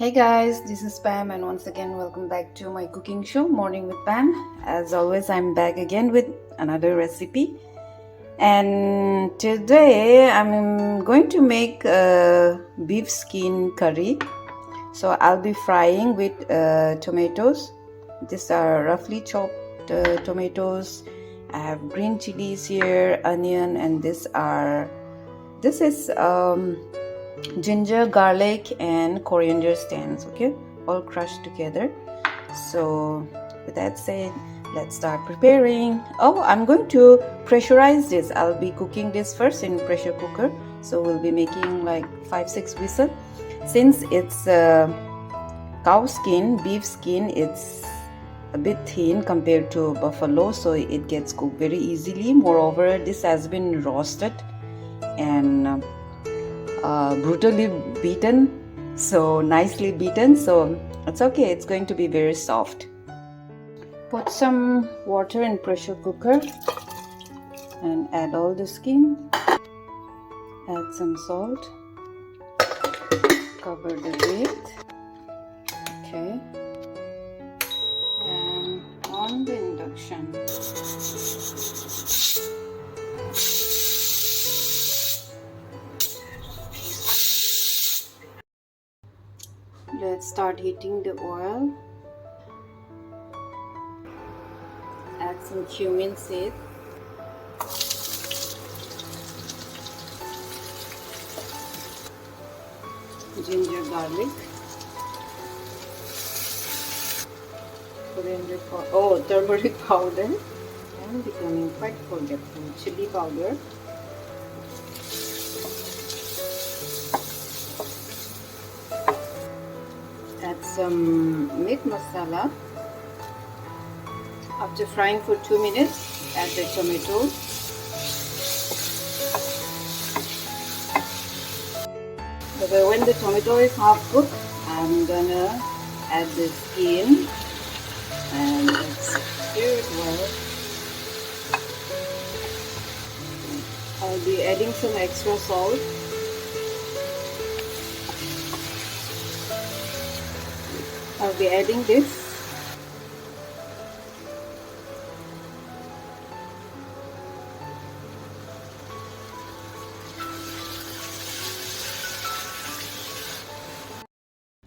Hey guys, this is Pam, and once again, welcome back to my cooking show, Morning with Pam. As always, I'm back again with another recipe, and today I'm going to make a beef skin curry. So I'll be frying with tomatoes. These are roughly chopped tomatoes. I have green chilies here, onion, and this is ginger, garlic, and coriander stems, okay, all crushed together. So with that said, let's start preparing. Oh, I'm going to pressurize this. I'll be cooking this first in pressure cooker, so we'll be making like 5-6 whistles. Since it's cow skin, beef skin, it's a bit thin compared to buffalo, so it gets cooked very easily. Moreover, this has been roasted and brutally beaten, so nicely beaten, so it's okay, it's going to be very soft. Put some water in pressure cooker and add all the skin, add some salt, cover the lid, okay, and on the induction. Let's start heating the oil. Add some cumin seed, ginger, garlic, turmeric powder. I'm becoming quite forgetful. Chili powder, add some meat masala. After frying for 2 minutes, add the tomatoes. So when the tomato is half cooked, I'm gonna add the skin and let's stir it well. I'll be adding some extra salt. I'll be adding this.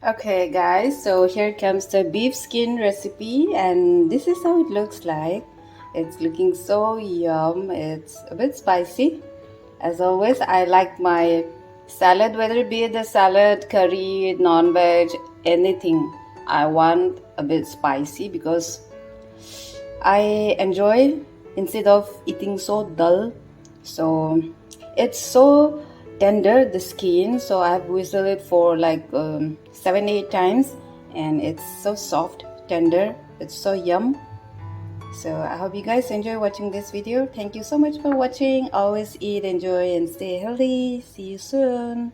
Okay guys, so here comes the beef skin recipe, and this is how it looks like. It's looking so yum. It's a bit spicy. As always, I like my salad, whether it be the salad, curry, non-veg, anything, I want a bit spicy because I enjoy instead of eating so dull. So it's so tender, the skin, so I've whistled it for like 7-8 times, and it's so soft, tender, it's so yum. So I hope you guys enjoy watching this video. Thank you so much for watching. Always eat, enjoy, and stay healthy. See you soon.